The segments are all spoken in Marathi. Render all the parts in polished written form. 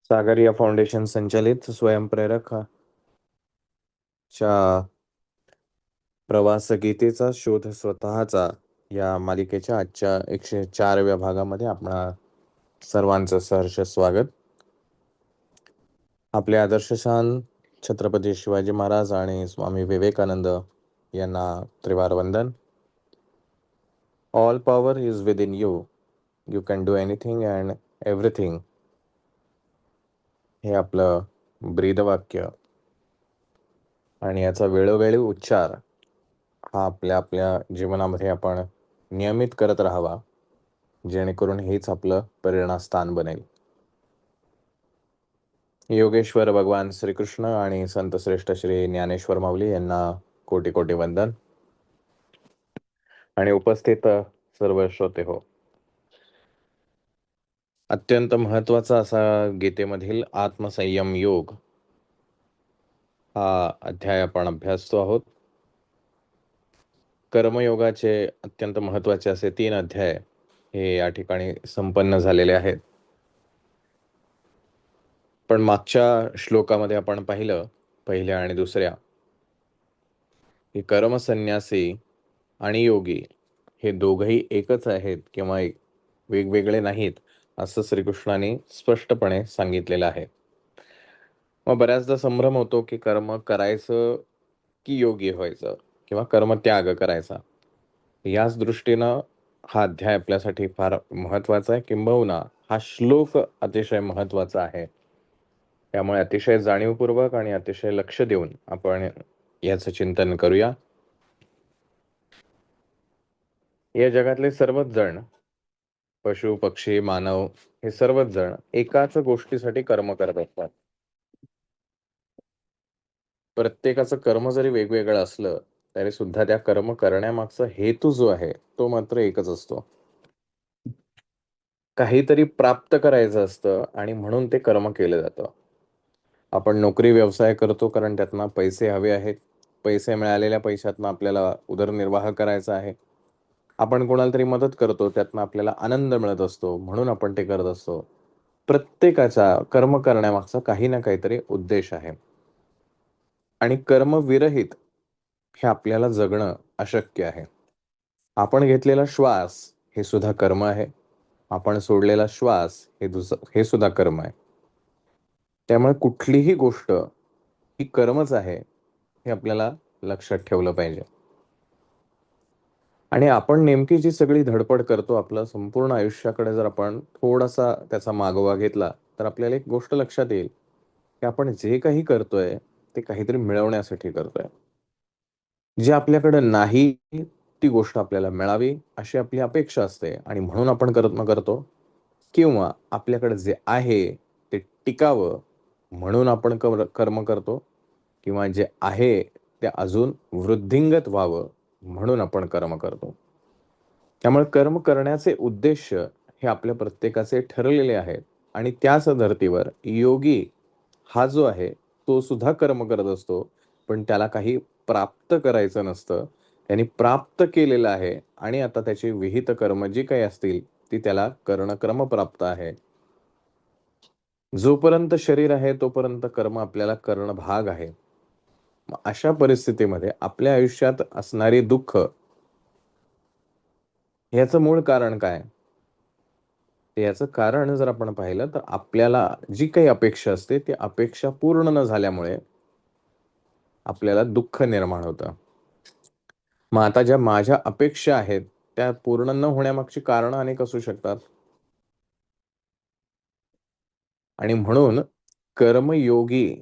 सागरिया फाउंडेशन संचलित स्वयंप्रेरक च्या प्रवास गीतेचा शोध स्वतःचा या मालिकेच्या आजच्या 104व्या भागामध्ये आपणा सर्वांचं सहर्ष स्वागत. आपले आदर्शशान छत्रपती शिवाजी महाराज आणि स्वामी विवेकानंद यांना त्रिवार वंदन. All power is within you, you can do anything and everything, हे आपलं ब्रीदवाक्य आणि याचा वेळोवेळी उच्चार हा आपल्या आपल्या जीवनामध्ये आपण नियमित करत राहावा, जेणेकरून हेच आपलं प्रेरणास्थान बनेल. योगेश्वर भगवान श्रीकृष्ण आणि संत श्रेष्ठ श्री ज्ञानेश्वर माऊली यांना कोटी कोटी वंदन. आणि उपस्थित सर्व श्रोते हो, अत्यंत महत्वाचा असा गीतेमधील आत्मसंयम योग हा अध्याय आपण अभ्यासतो आहोत. कर्मयोगाचे अत्यंत महत्वाचे असे 3 अध्याय हे या ठिकाणी संपन्न झालेले आहेत. पण मागच्या श्लोकामध्ये आपण पाहिलं, पहिल्या आणि दुसऱ्या, की कर्मसन्यासी आणि योगी हे दोघही एकच आहेत किंवा वेगवेगळे नाहीत, असं श्रीकृष्णाने स्पष्टपणे सांगितलेलं आहे. मग बऱ्याचदा संभ्रम होतो की कर्म करायचं की योगी व्हायचं किंवा कर्मत्याग करायचा. याच दृष्टीनं हा अध्याय आपल्यासाठी फार महत्वाचा आहे, किंबहुना हा श्लोक अतिशय महत्वाचा आहे. त्यामुळे अतिशय जाणीवपूर्वक आणि अतिशय लक्ष देऊन आपण याचं चिंतन करूया. या जगातले सर्वच जण, पशु पक्षी मानव, हे सर्वच जण एकाच गोष्टीसाठी कर्म करत असतात. प्रत्येकाचं कर्म जरी वेगवेगळं असलं तरी सुद्धा त्या कर्म करण्यामागचा हेतू जो आहे तो मात्र एकच असतो. काहीतरी प्राप्त करायचं असतं आणि म्हणून ते कर्म केलं जातं. आपण नोकरी व्यवसाय करतो कारण त्यातनं पैसे हवे आहेत. पैसे मिळालेल्या पैशातनं आपल्याला उदरनिर्वाह करायचा आहे. आपण कोणाला तरी मदत करतो, त्यातनं आपल्याला आनंद मिळत असतो, म्हणून आपण ते करत असतो. प्रत्येकाचा कर्म करण्यामागचा काही ना काहीतरी उद्देश आहे. आणि कर्म विरहित हे आपल्याला जगणं अशक्य आहे. आपण घेतलेला श्वास हे सुद्धा कर्म आहे. आपण सोडलेला श्वास हे सुद्धा कर्म आहे. त्यामुळे कुठलीही गोष्ट ही कर्मच आहे हे आपल्याला लक्षात ठेवलं पाहिजे. आणि आपण नेमकी जी सगळी धडपड करतो, आपलं संपूर्ण आयुष्याकडे जर आपण थोडासा त्याचा मागोवा घेतला तर आपल्याला एक गोष्ट लक्षात येईल की आपण जे काही करतोय ते काहीतरी मिळवण्यासाठी करतोय. जे आपल्याकडे नाही ती गोष्ट आपल्याला मिळावी अशी आपली अपेक्षा असते आणि म्हणून आपण करतो, किंवा आपल्याकडे जे आहे ते टिकावं म्हणून आपण कर्म करतो, किंवा जे आहे ते अजून वृद्धिंगत व्हावं म्हणून आपण कर्म करतो. त्यामुळे कर्म करण्याचे उद्देश हे आपल्या प्रत्येकाचे ठरलेले आहेत. आणि त्याच धर्तीवर योगी हा जो आहे तो सुद्धा कर्म करत असतो, पण त्याला काही प्राप्त करायचं नसतं. त्यांनी प्राप्त केलेलं आहे आणि आता त्याची विहित कर्म जी काही असतील ती त्याला करणं क्रमप्राप्त आहे. जोपर्यंत शरीर आहे तोपर्यंत कर्म आपल्याला करणं भाग आहे. मग अशा परिस्थितीमध्ये आपल्या आयुष्यात असणारी दुःख, याचं मूळ कारण काय? याचं कारण जर आपण पाहिलं तर आपल्याला जी काही अपेक्षा असते ती अपेक्षा पूर्ण न झाल्यामुळे आपल्याला दुःख निर्माण होतं. मग आता ज्या माझ्या अपेक्षा आहेत त्या पूर्ण न होण्यामागची कारणं अनेक असू शकतात. आणि म्हणून कर्मयोगी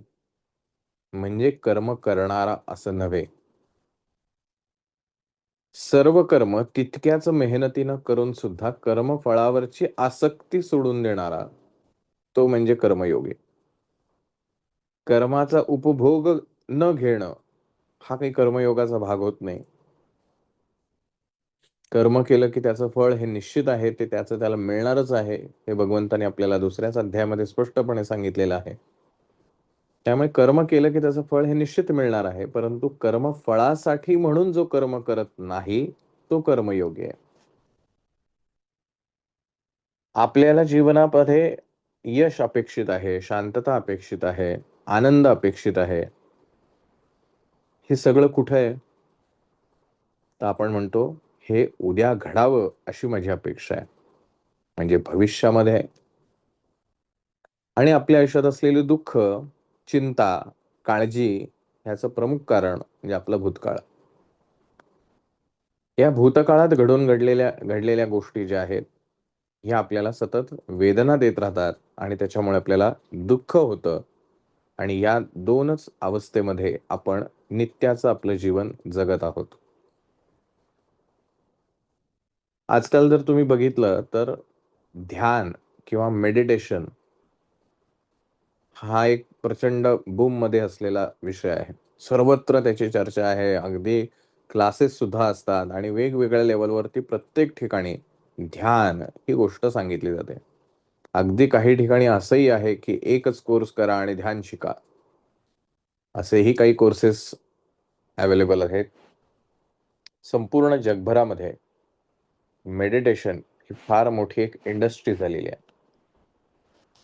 म्हणजे कर्म करणारा असं नव्हे. सर्व कर्म तितक्याच मेहनतीनं करून सुद्धा कर्मफळावरची आसक्ती सोडून देणारा तो म्हणजे कर्मयोगी. कर्माचा उपभोग न घेणं हा काही कर्मयोगाचा भाग होत नाही. कर्म केलं की त्याचं फळ हे निश्चित आहे, ते त्याचं त्याला मिळणारच आहे, हे भगवंताने आपल्याला दुसऱ्याच अध्यायामध्ये स्पष्टपणे सांगितलेलं आहे. त्यामुळे कर्म केलं की त्याचं फळ हे निश्चित मिळणार आहे, परंतु कर्म फळासाठी म्हणून जो कर्म करत नाही तो कर्मयोगी आहे. आपल्याला जीवनामध्ये यश अपेक्षित आहे, शांतता अपेक्षित आहे, आनंद अपेक्षित आहे. हे सगळं कुठं आहे? तर आपण म्हणतो हे उद्या घडावं अशी माझी अपेक्षा आहे. म्हणजे भविष्यामध्ये आहे. आणि आपल्या आयुष्यात असलेले दुःख, चिंता, काळजी ह्याचं प्रमुख कारण म्हणजे आपला भूतकाळ. या भूतकाळात घडलेल्या गोष्टी ज्या आहेत, ह्या आपल्याला सतत वेदना देत राहतात आणि त्याच्यामुळे आपल्याला दुःख होतं. आणि या दोनच अवस्थेमध्ये आपण नित्याचं आपलं जीवन जगत आहोत. आजकाल जर तुम्ही बघितलं तर ध्यान किंवा मेडिटेशन हा एक प्रचंड बूम मध्ये असलेला विषय आहे. सर्वत्र त्याची चर्चा आहे. अगदी क्लासेस सुद्धा असतात आणि वेगवेगळ्या लेवलवरती प्रत्येक ठिकाणी ध्यान ही गोष्ट सांगितली जाते. अगदी काही ठिकाणी असंही आहे की एकच कोर्स करा आणि ध्यान शिका, असेही काही कोर्सेस अवेलेबल आहेत. संपूर्ण जगभरामध्ये मेडिटेशन ही फार मोठी एक इंडस्ट्री झालेली आहे.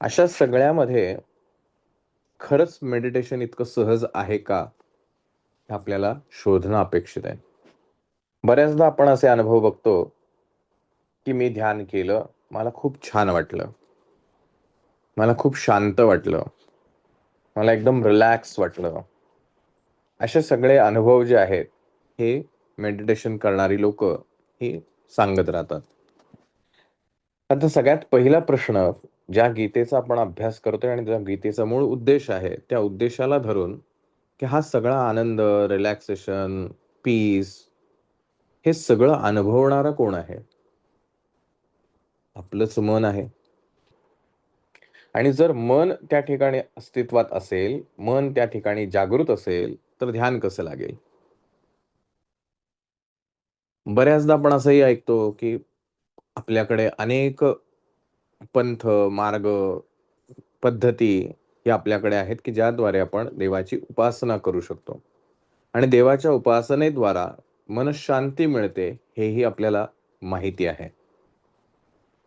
अशा सगळ्यामध्ये खरंच मेडिटेशन इतकं सहज आहे का, हे आपल्याला शोधणं अपेक्षित आहे. बऱ्याचदा आपण असे अनुभव बघतो की मी ध्यान केलं, मला खूप छान वाटलं, मला खूप शांत वाटलं, मला एकदम रिलॅक्स वाटलं. असे सगळे अनुभव जे आहेत, हे मेडिटेशन करणारी लोक हे सांगत राहतात. आता सगळ्यात पहिला प्रश्न, ज्या गीतेचा आपण अभ्यास करतोय आणि ज्या गीतेचा मूळ उद्देश आहे, त्या उद्देशाला धरून की हा सगळा आनंद, रिलॅक्सेशन, पीस हे सगळं अनुभवणारा कोण आहे? आपलंच मन आहे. आणि जर मन त्या ठिकाणी अस्तित्वात असेल, मन त्या ठिकाणी जागृत असेल, तर ध्यान कसं लागेल? बऱ्याचदा आपण असंही ऐकतो की आपल्याकडे अनेक पंथ, मार्ग, पद्धती या आपल्याकडे आहेत की ज्याद्वारे आपण देवाची उपासना करू शकतो. आणि देवाच्या उपासनेद्वारा मनःशांती मिळते, हेही आपल्याला माहिती आहे.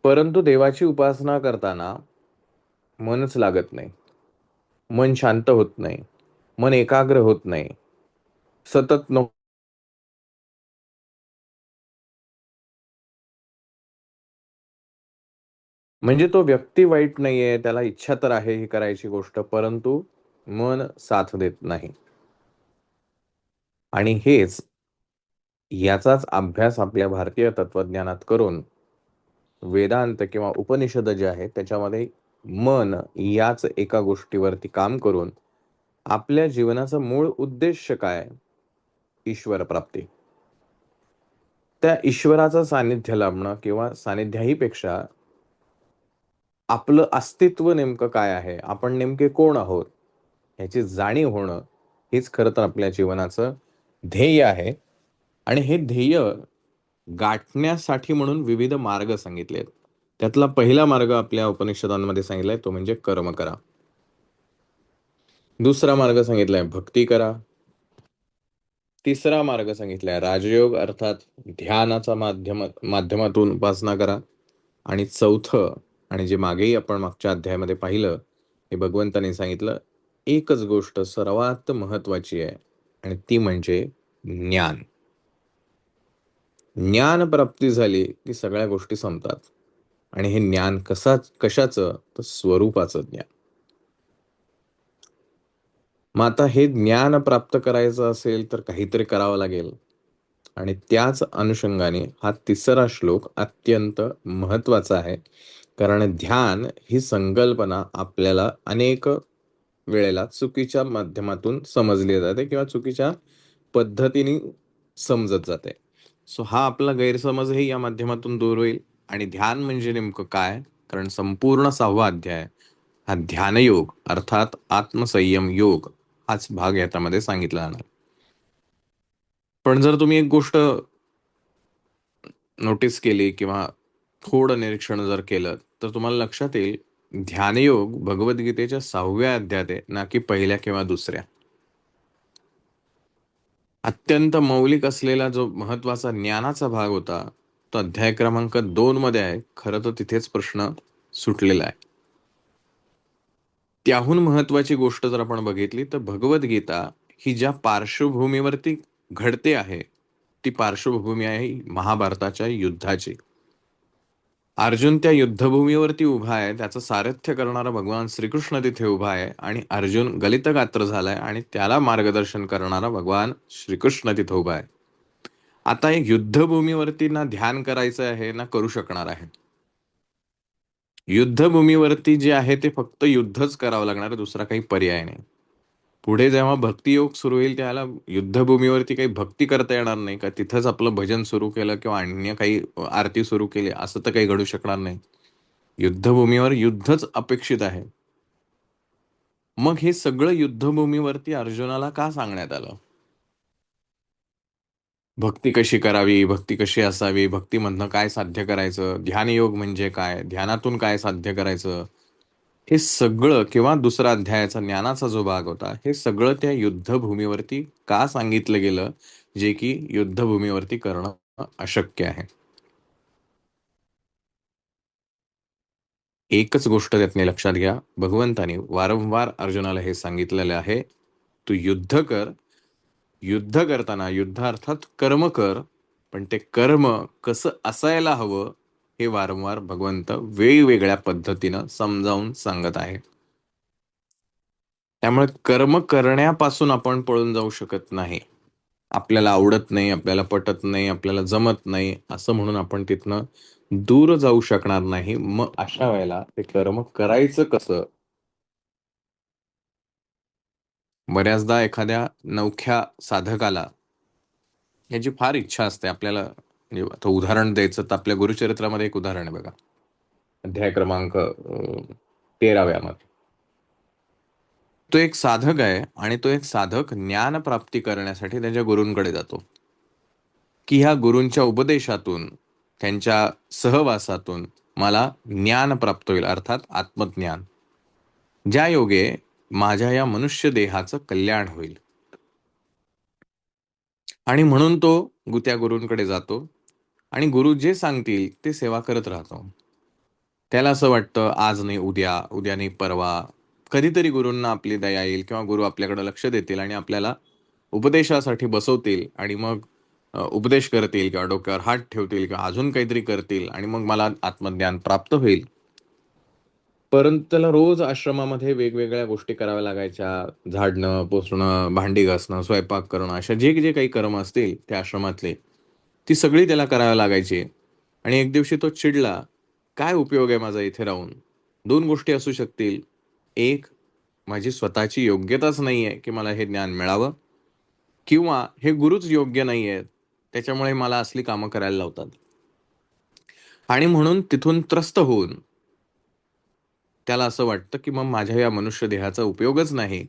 परंतु देवाची उपासना करताना मनच लागत नाही. मन शांत होत नाही. मन एकाग्र होत नाही. सतत म्हणजे तो व्यक्ती वाईट नाहीये, त्याला इच्छा तर आहे ही करायची गोष्ट, परंतु मन साथ देत नाही. आणि याचाच अभ्यास आपल्या भारतीय तत्वज्ञानात करून वेदांत किंवा उपनिषद जे आहे त्याच्यामध्ये मन याच एका गोष्टीवरती काम करून आपल्या जीवनाचा मूळ उद्देश काय? ईश्वर प्राप्ती. त्या ईश्वराचं सानिध्य लाभणं किंवा सानिध्याही पेक्षा आपलं अस्तित्व नेमकं काय आहे, आपण नेमके कोण आहोत, ह्याची जाणीव होणं, हेच खरं तर आपल्या जीवनाचं ध्येय आहे. आणि हे ध्येय गाठण्यासाठी म्हणून विविध मार्ग सांगितलेत. त्यातला पहिला मार्ग आपल्या उपनिषदांमध्ये सांगितलाय, तो म्हणजे कर्म करा. दुसरा मार्ग सांगितलाय भक्ती करा. तिसरा मार्ग सांगितलाय राजयोग, अर्थात ध्यानाचा माध्यमातून उपासना करा. आणि चौथं, आणि जे मागेही आपण मागच्या अध्यायामध्ये पाहिलं, हे भगवंताने सांगितलं, एकच गोष्ट सर्वात महत्वाची आहे आणि ती म्हणजे ज्ञान. ज्ञान प्राप्ती झाली की सगळ्या गोष्टी संपतात. आणि हे ज्ञान कशाचं? तर स्वरूपाचं ज्ञान. मग आता हे ज्ञान प्राप्त करायचं असेल तर काहीतरी करावं लागेल. आणि त्याच अनुषंगाने हा तिसरा श्लोक अत्यंत महत्वाचा आहे. कारण ध्यान ही संकल्पना आपल्याला अनेक वेळेला चुकीच्या माध्यमातून समजली जाते किंवा चुकीच्या पद्धतीने समजत जाते. सो हा आपला गैरसमजही या माध्यमातून दूर होईल. आणि ध्यान म्हणजे नेमकं काय? कारण संपूर्ण 6वा अध्याय हा ध्यानयोग अर्थात आत्मसंयम योग हाच भाग याच्यामध्ये सांगितला जाणार. पण जर तुम्ही एक गोष्ट नोटीस केली किंवा थोडं निरीक्षण जर केलं, तर तुम्हाला लक्षात येईल, ध्यानयोग भगवद्गीतेच्या 6व्या अध्यायात आहे, ना की पहिल्या किंवा दुसऱ्या. अत्यंत मौलिक असलेला जो महत्वाचा ज्ञानाचा भाग होता, तो अध्याय क्रमांक 2 मध्ये आहे. खरं तर तिथेच प्रश्न सुटलेला आहे. त्याहून महत्वाची गोष्ट जर आपण बघितली तर भगवद्गीता ही ज्या पार्श्वभूमीवरती घडते आहे, ती पार्श्वभूमी आहे महाभारताच्या युद्धाची. अर्जुन त्या युद्धभूमीवरती उभा आहे, त्याचं सारथ्य करणारा भगवान श्रीकृष्ण तिथे उभा आहे आणि अर्जुन गलितगात्र झालाय आणि त्याला मार्गदर्शन करणारा भगवान श्रीकृष्ण तिथे उभा आहे. आता एक युद्धभूमीवरती ना ध्यान करायचं आहे ना करू शकणार आहे. युद्धभूमीवरती जे आहे ते फक्त युद्धच करावं लागणार आहे, दुसरा काही पर्याय नाही. पुढे जेव्हा भक्तियोग सुरू होईल त्याला युद्धभूमीवरती काही भक्ती करता येणार नाही का, तिथंच आपलं भजन सुरू केलं किंवा अन्य काही आरती सुरू केली असं तर काही घडू शकणार नाही. युद्धभूमीवर युद्धच अपेक्षित आहे. मग हे सगळं युद्धभूमीवरती अर्जुनाला का सांगण्यात आलं? भक्ती कशी करावी, भक्ती कशी असावी, भक्तीमधनं काय साध्य करायचं, ध्यानयोग म्हणजे काय, ध्यानातून काय साध्य करायचं, हे सगळं किंवा दुसरा अध्यायाचा ज्ञानाचा जो भाग होता, हे सगळं त्या युद्धभूमीवरती का सांगितलं गेलं, जे की युद्धभूमीवरती करणं अशक्य आहे. एकच गोष्ट त्यातनी लक्षात घ्या, भगवंतानी वारंवार अर्जुनाला हे सांगितलेलं आहे, तू युद्ध कर. युद्ध करताना युद्ध अर्थात कर्म कर, पण ते कर्म कसं असायला हवं हे वारंवार भगवंत वेगवेगळ्या पद्धतीनं समजावून सांगत आहे. त्यामुळे कर्म करण्यापासून आपण पळून जाऊ शकत नाही. आपल्याला आवडत नाही, आपल्याला पटत नाही, आपल्याला जमत नाही असं म्हणून आपण तिथनं दूर जाऊ शकणार नाही. मग अशा वेळेला ते कर्म करायचं कसं? बऱ्याचदा एखाद्या नवख्या साधकाला याची फार इच्छा असते आपल्याला. म्हणजे आता उदाहरण द्यायचं तर आपल्या गुरुचरित्रामध्ये एक उदाहरण आहे बघा, अध्याय क्रमांक 13व्या मध्ये. तो एक साधक आहे आणि तो एक साधक ज्ञान प्राप्ती करण्यासाठी त्याच्या गुरूंकडे जातो, की ह्या गुरूंच्या उपदेशातून, त्यांच्या सहवासातून मला ज्ञान प्राप्त होईल, अर्थात आत्मज्ञान, ज्या योगे माझ्या या मनुष्य देहाचं कल्याण होईल. आणि म्हणून तो त्या गुरूंकडे जातो आणि गुरु जे सांगतील ते सेवा करत राहतो. त्याला असं वाटतं आज नाही उद्या, उद्या नाही परवा, कधीतरी गुरूंना आपली दया येईल किंवा गुरु आपल्याकडे लक्ष देतील आणि आपल्याला उपदेशासाठी बसवतील आणि मग उपदेश करतील किंवा डोक्यावर हात ठेवतील किंवा अजून काहीतरी करतील आणि मग मला आत्मज्ञान प्राप्त होईल. परंतु त्याला रोज आश्रमामध्ये वेगवेगळ्या गोष्टी कराव्या लागायच्या. झाडणं, पुसणं, भांडी घासणं, स्वयंपाक करणं, अशा जे जे काही कर्म असतील त्या आश्रमातले, ती सगळी त्याला करावी लागायची. आणि एक दिवशी तो चिडला, काय उपयोग आहे माझा इथे राहून? दोन गोष्टी असू शकतील. एक, माझी स्वतःची योग्यताच नाही आहे की मला हे ज्ञान मिळावं, किंवा हे गुरुच योग्य नाही आहेत, त्याच्यामुळे मला असली कामं करायला लावतात. आणि म्हणून तिथून त्रस्त होऊन त्याला असं वाटतं की मग माझ्या या मनुष्य देहाचा उपयोगच नाही,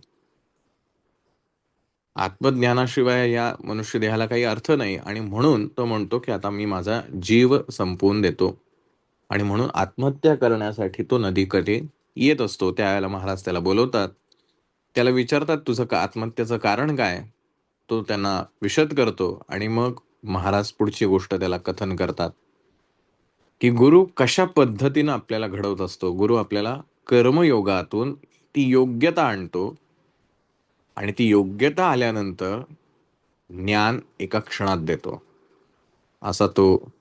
आत्मज्ञानाशिवाय या मनुष्य देहाला काही अर्थ नाही, आणि म्हणून तो म्हणतो की आता मी माझा जीव संपवून देतो. आणि म्हणून आत्महत्या करण्यासाठी तो नदीकडे येत असतो. त्यावेळेला महाराज त्याला बोलवतात, त्याला विचारतात तुझं आत्महत्येचं कारण काय. तो त्यांना विशद करतो आणि मग महाराज पुढची गोष्ट त्याला कथन करतात, की गुरु कशा पद्धतीनं आपल्याला घडवत असतो. गुरु आपल्याला कर्मयोगातून ती योग्यता आणतो आणि ती योग्यता आल्यानंतर ज्ञान एका क्षणात देतो. असा तो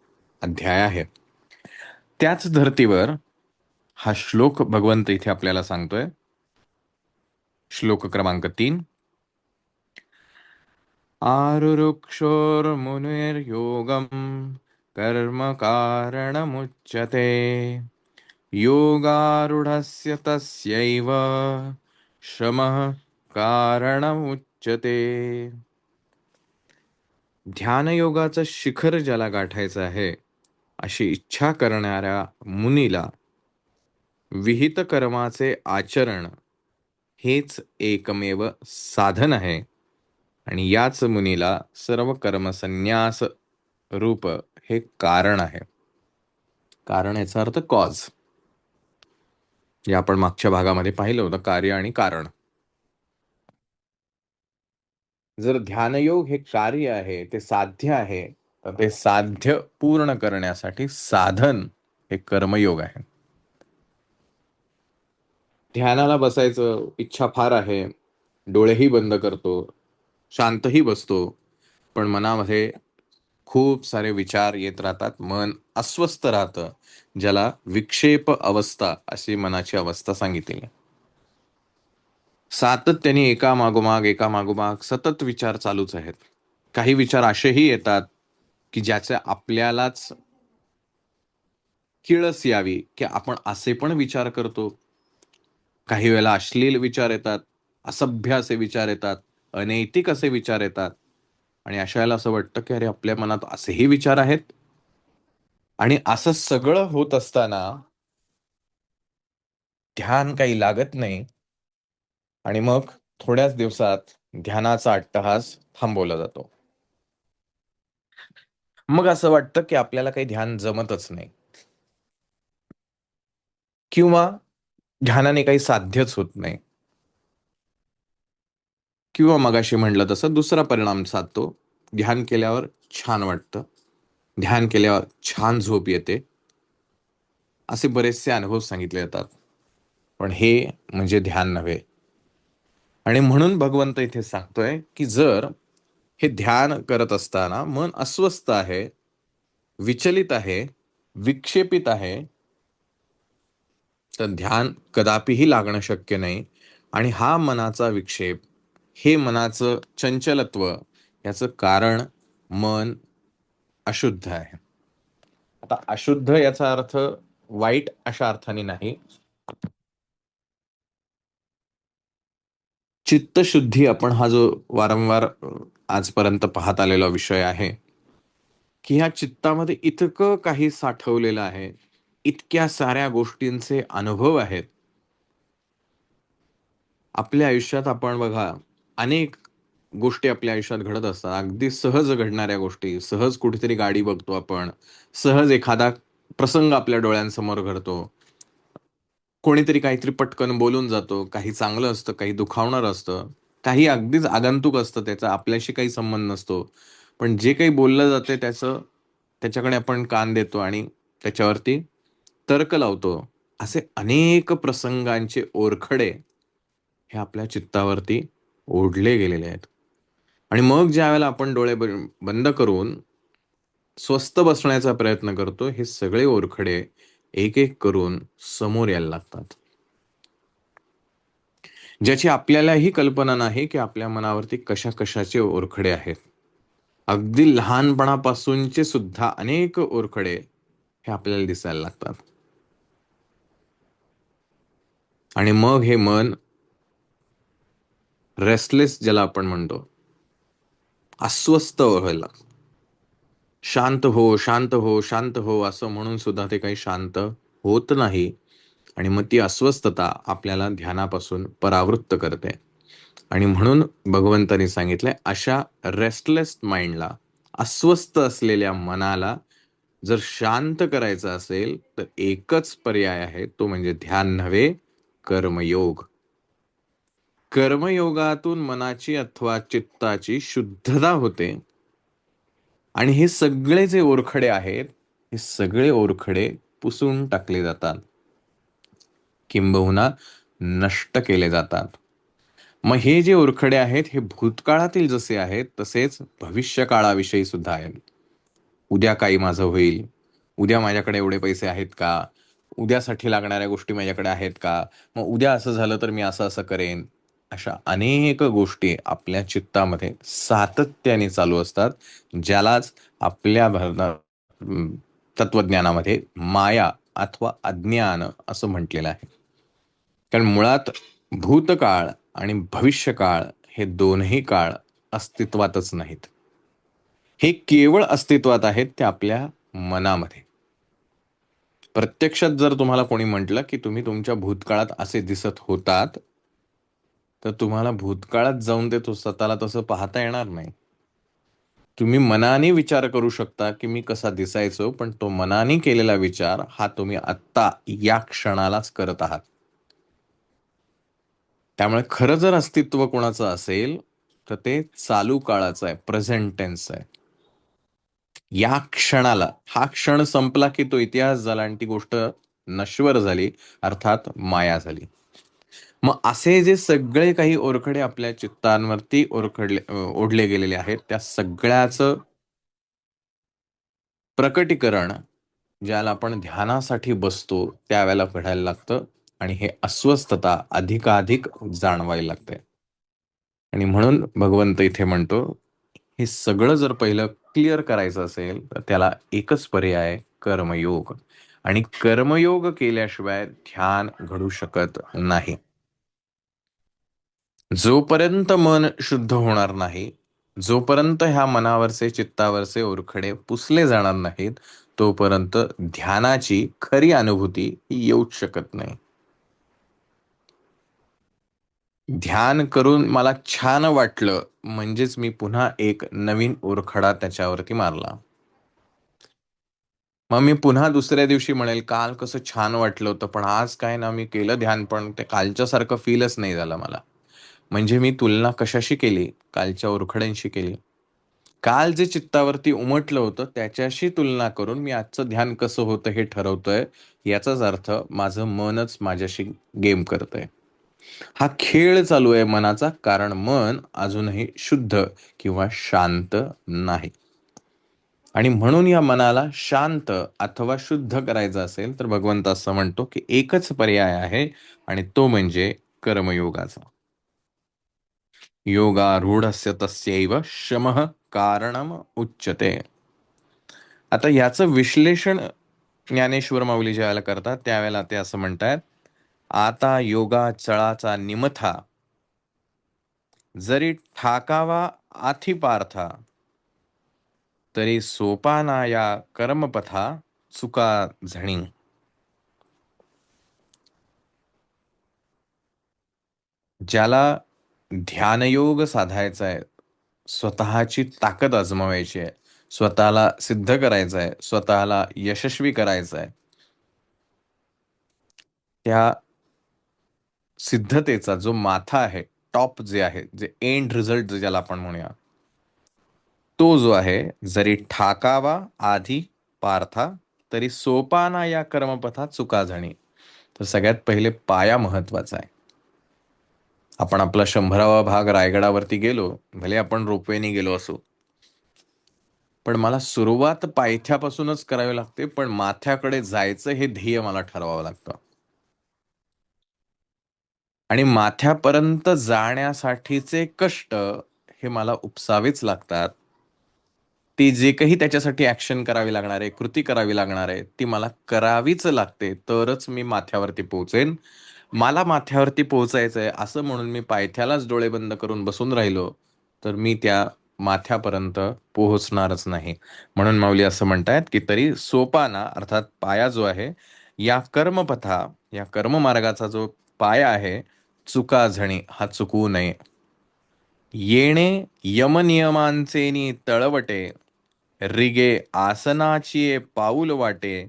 अध्याय आहे. त्याच धर्तीवर हा श्लोक भगवंत इथे आपल्याला सांगतोय. श्लोक क्रमांक 3. आरुरुक्षोर्मुनिर्योगं कर्म कारणमुच्यते योगारूढस्य तस्यैव श्रमः कारणमुच्यते. ध्यानयोगाचं शिखर ज्याला गाठायचं आहे अशी इच्छा करणाऱ्या मुनीला विहित कर्माचे आचरण हेच एकमेव साधन आहे आणि याच मुनीला सर्व कर्मसन्यास रूप हे कारण आहे. कारण याचा अर्थ कॉज, जे आपण मागच्या भागामध्ये पाहिलं होतं, कार्य आणि कारण. जर ध्यानयोग हे कार्य आहे, ते साध्य आहे, तर ते साध्य पूर्ण करण्यासाठी साधन हे कर्मयोग आहे. ध्यानाला बसायचं इच्छा फार आहे, डोळेही बंद करतो, शांतही बसतो, पण मनामध्ये खूप सारे विचार येत राहतात, मन अस्वस्थ राहतं, ज्याला विक्षेप अवस्था अशी मनाची अवस्था सांगितली आहे. सातत्याने एका मागोमाग सतत विचार चालूच आहेत. काही विचार असेही येतात की ज्याचे आपल्यालाच किळस यावी की आपण असे पण विचार करतो. काही वेळेला अश्लील विचार येतात, असभ्य असे विचार येतात, अनैतिक असे विचार येतात. आणि अशा वेळेला असं वाटतं की अरे आपल्या मनात असेही विचार आहेत. आणि असं सगळं होत असताना ध्यान काही लागत नाही. आणि मग थोड्याच दिवसात ध्यानाचा अट्टहास थांबवला जातो. मग असं वाटतं की आपल्याला काही ध्यान जमतच नाही, किंवा ध्यानाने काही साध्यच होत नाही, किंवा मगाशी म्हटलं तसं दुसरा परिणाम साधतो. ध्यान केल्यावर छान वाटतं, ध्यान केल्यावर छान झोप येते, असे बरेचसे अनुभव सांगितले जातात. पण हे म्हणजे ध्यान नव्हे. आणि म्हणून भगवंत इथे सांगतोय की जर हे ध्यान करत असताना मन अस्वस्थ आहे, विचलित आहे, विक्षेपित आहे, तर ध्यान कदापिही लागणं शक्य नाही. आणि हा मनाचा विक्षेप, हे मनाचं चंचलत्व, याचं कारण मन अशुद्ध आहे. आता अशुद्ध याचा अर्थ वाईट अशा अर्थाने नाही. चित्तशुद्धी आपण हा जो वारंवार आजपर्यंत पाहत आलेला विषय आहे, की ह्या चित्तामध्ये इतकं काही साठवलेलं आहे, इतक्या साऱ्या गोष्टींचे अनुभव आहेत. आपल्या आयुष्यात आपण बघा, अनेक गोष्टी आपल्या आयुष्यात घडत असतात. अगदी सहज घडणाऱ्या गोष्टी, सहज कुठेतरी गाडी बघतो आपण, सहज एखादा प्रसंग आपल्या डोळ्यांसमोर घडतो. कोणीतरी काहीतरी पटकन बोलून जातो. काही चांगलं असतं, काही दुखावणारं असतं, काही अगदीच आगंतुक असतं, त्याचा आपल्याशी काही संबंध नसतो. पण जे काही बोललं जातंय त्याच्याकडे आपण कान देतो आणि त्याच्यावरती तर्क लावतो. असे अनेक प्रसंगांचे ओरखडे हे आपल्या चित्तावरती ओढले गेलेले आहेत. आणि मग ज्यावेळेला आपण डोळे बंद करून स्वस्थ बसण्याचा प्रयत्न करतो, हे सगळे ओरखडे एक एक करून समोर यायला लागतात, ज्याची आपल्यालाही कल्पना नाही की आपल्या मनावरती कशा कशाचे ओरखडे आहेत. अगदी लहानपणापासूनचे सुद्धा अनेक ओरखडे हे आपल्याला दिसायला लागतात. आणि मग हे मन रेस्टलेस, ज्याला आपण म्हणतो, अस्वस्थ व्हायला लागतं. शांत हो, शांत हो, शांत हो असं म्हणून सुद्धा ते काही शांत होत नाही. आणि मग ती अस्वस्थता आपल्याला ध्यानापासून परावृत्त करते. आणि म्हणून भगवंतांनी सांगितलंय, अशा रेस्टलेस माइंडला, अस्वस्थ असलेल्या मनाला जर शांत करायचं असेल तर एकच पर्याय आहे, तो म्हणजे ध्यान नव्हे, कर्मयोग. कर्मयोगातून मनाची अथवा चित्ताची शुद्धता होते. आणि हे सगळे जे ओरखडे आहेत, हे सगळे ओरखडे पुसून टाकले जातात, किंबहुना नष्ट केले जातात. मग हे जे ओरखडे आहेत, हे भूतकाळातील जसे आहेत तसेच भविष्य काळाविषयी सुद्धा आहेत. उद्या काही माझं होईल, उद्या माझ्याकडे एवढे पैसे आहेत का, उद्यासाठी लागणाऱ्या गोष्टी माझ्याकडे आहेत का, मग उद्या असं झालं तर मी असं असं करेन. अशा अनेक गोष्टी आपल्या चित्तामध्ये सातत्याने चालू असतात, ज्यालाच आपल्या तत्वज्ञानामध्ये माया अथवा अज्ञान असं म्हटलेलं आहे. कारण मुळात भूतकाळ आणि भविष्यकाळ हे दोनही काळ अस्तित्वातच नाहीत. हे केवळ अस्तित्वात आहेत ते आपल्या मनामध्ये. प्रत्यक्षात जर तुम्हाला कोणी म्हटलं की तुम्ही तुमच्या भूतकाळात असे दिसत होतात, तर तुम्हाला भूतकाळात जाऊन ते तो स्वतःला तसं पाहता येणार नाही. तुम्ही मनाने विचार करू शकता की मी कसा दिसायचो, पण तो मनाने केलेला विचार हा तुम्ही आत्ता या क्षणालाच करत आहात. त्यामुळे खरं जर अस्तित्व कोणाचं असेल तर ते चालू काळाचं आहे, प्रेझेंट टेन्स आहे. या क्षणाला, हा क्षण संपला की तो इतिहास झाला आणि ती गोष्ट नश्वर झाली, अर्थात माया झाली. मग असे जे सगळे काही ओरखडे आपल्या चित्तांवरती ओढले गेलेले आहेत, त्या सगळ्याचं प्रकटीकरण ज्याला आपण ध्यानासाठी बसतो त्यावेळेला घडायला लागतं आणि हे अस्वस्थता अधिकाधिक जाणवायला लागते. आणि म्हणून भगवंत इथे म्हणतो, हे सगळं जर पहिलं क्लिअर करायचं असेल तर त्याला एकच पर्याय आहे, कर्मयोग. आणि कर्मयोग केल्याशिवाय ध्यान घडू शकत नाही. जोपर्यंत मन शुद्ध होणार नाही, जोपर्यंत ह्या मनावरचे चित्तावरचे ओरखडे पुसले जाणार नाहीत, तोपर्यंत ध्यानाची खरी अनुभूती ही येऊच शकत नाही. ध्यान करून मला छान वाटलं म्हणजेच मी पुन्हा एक नवीन ओरखडा त्याच्यावरती मारला. मग मी पुन्हा दुसऱ्या दिवशी म्हणेल, काल कसं छान वाटलं होतं, पण आज काय ना, मी केलं ध्यान पण ते कालच्या सारखं फीलच नाही झालं मला. म्हणजे मी तुलना कशाशी केली? कालच्या ओरखड्यांशी केली. काल जे चित्तावरती उमटलं होतं त्याच्याशी तुलना करून मी आजचं ध्यान कसं होतं हे ठरवतोय. याचाच अर्थ माझं मनच माझ्याशी गेम करतंय. हा खेळ चालू आहे मनाचा, कारण मन अजूनही शुद्ध किंवा शांत नाही. आणि म्हणून या मनाला शांत अथवा शुद्ध करायचं असेल तर भगवंत असं म्हणतो की एकच पर्याय आहे आणि तो म्हणजे कर्मयोगाचा. योगारूढस्य तस्यैव शमः कारणम उच्यते. आता याचं विश्लेषण ज्ञानेश्वर माऊली ज्यावेळेला करतात त्यावेळेला ते असं म्हणतात, आता योगा चळाचा निमथा जरी ठाकावा आथी पार्था, तरी सोपाना या कर्मपथा चुका झणी. ज्याला ध्यानयोग साधायचा आहे, स्वतःची ताकद आजमावायची आहे, स्वतःला सिद्ध करायचं आहे, स्वतःला यशस्वी करायचं आहे, त्या सिद्धतेचा जो माथा आहे, टॉप जे आहे, जे एंड रिझल्ट ज्याला आपण म्हणूया, तो जो आहे, जरी ठाकावा आधी पार्था, तरी सोपाना या कर्मपथा चुका झणी. तर सगळ्यात पहिले पाया महत्वाचा आहे. आपण आपला 100वा भाग रायगडावरती गेलो, भले आपण रोपवेने गेलो असो, पण मला सुरुवात पायथ्यापासूनच करावी लागते, पण माथ्याकडे जायचं हे ध्येय मला ठरवावं लागतं. आणि माथ्यापर्यंत जाण्यासाठीचे कष्ट हे मला उपसावेच लागतात. ती जे काही त्याच्यासाठी ऍक्शन करावी लागणार आहे, कृती करावी लागणार आहे, ती मला करावीच लागते, तरच मी माथ्यावरती पोहोचेन. मला माथ्यावरती पोहोचायचं आहे असं म्हणून मी पायथ्यालाच डोळे बंद करून बसून राहिलो तर मी त्या माथ्यापर्यंत पोहोचणारच नाही. म्हणून माऊली असं म्हणतायत की तरी सोपाना अर्थात पाया जो आहे, या कर्मपथा, या कर्ममार्गाचा जो पाया आहे, चुका झणी हा चुकवू नये. येणे यमनियमांचे नि तळवटे, रिगे आसनाची पाऊल वाटे,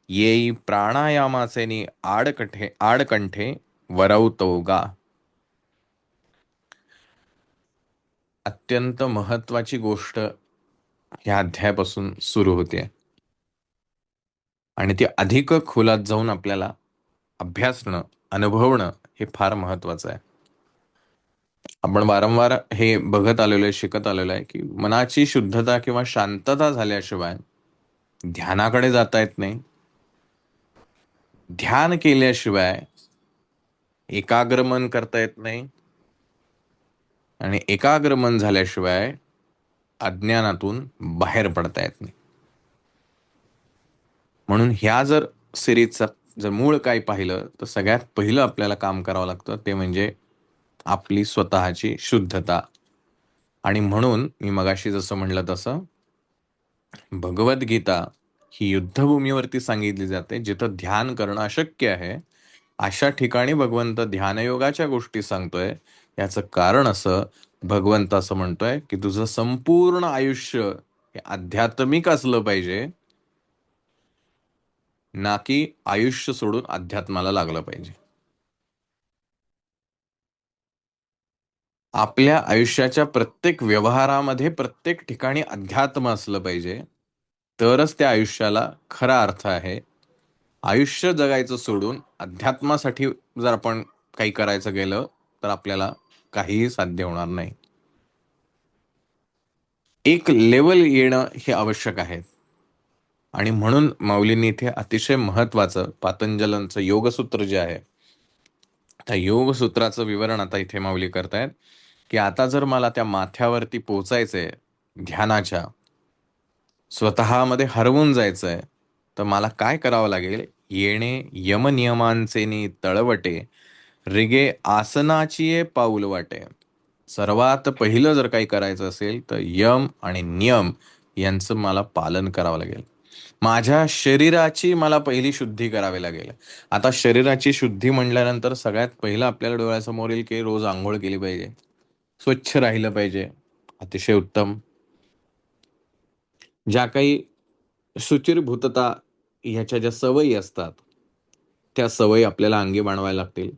येई प्राणायामाचे नि आडकंठे वरवतोगा. अत्यंत महत्वाची गोष्ट ह्या अध्यायापासून सुरू होते आणि ती अधिक खोलात जाऊन आपल्याला अभ्यासणं, अनुभवणं हे फार महत्वाचं आहे. आपण वारंवार हे बघत आलेलो आहे, शिकत आलेलो आहे की मनाची शुद्धता किंवा शांतता झाल्याशिवाय ध्यानाकडे जाता येत नाही. ध्यान केल्याशिवाय एकाग्र मन करता येत नाही आणि एकाग्र मन झाल्याशिवाय अज्ञानातून बाहेर पडता येत नाही. म्हणून ह्या जर सिरीजचा जर मूळ काय पाहिलं तर सगळ्यात पहिलं आपल्याला काम करावं लागतं ते म्हणजे आपली स्वतःची शुद्धता. आणि म्हणून मी मगाशी जसं म्हणलं तसं भगवद्गीता ही युद्धभूमीवरती सांगितली जाते, जिथं ध्यान करणं अशक्य आहे. अशा ठिकाणी भगवंत ध्यानयोगाच्या गोष्टी सांगतोय. याचं कारण असं, भगवंत असं म्हणतोय की तुझं संपूर्ण आयुष्य हे आध्यात्मिक असलं पाहिजे, ना की आयुष्य सोडून अध्यात्माला लागलं पाहिजे. आपल्या आयुष्याच्या प्रत्येक व्यवहारामध्ये प्रत्येक ठिकाणी अध्यात्म असलं पाहिजे, तरच त्या आयुष्याला खरा अर्थ आहे. आयुष्य जगायचं सोडून अध्यात्मासाठी जर आपण काही करायचं गेलं तर आपल्याला काहीही साध्य होणार नाही. एक लेवल येणं हे आवश्यक आहे. आणि म्हणून माऊलींनी इथे अतिशय महत्वाचं पातंजलांचं योगसूत्र जे आहे, त्या योगसूत्राचं विवरण आता इथे माऊली करतायत, की आता जर मला त्या माथ्यावरती पोचायचंय ध्यानाच्या, स्वतःमध्ये हरवून जायचंय, तर मला काय करावं लागेल? येणे यमनियमांचे नि तळवटे, रिगे आसनाची ये पाऊल वाटे. सर्वात पहिलं जर काही करायचं असेल तर यम आणि नियम यांचं मला पालन करावं लागेल. माझ्या शरीराची मला पहिली शुद्धी करावी लागेल. आता शरीराची शुद्धी म्हटल्यानंतर सगळ्यात पहिलं आपल्याला डोळ्यासमोर येईल की रोज आंघोळ केली पाहिजे, स्वच्छ राहिलं पाहिजे. अतिशय उत्तम. ज्या काही शुचिर्भूतता ह्याच्या ज्या सवयी असतात, त्या सवयी आपल्याला अंगी बाणवायला लागतील.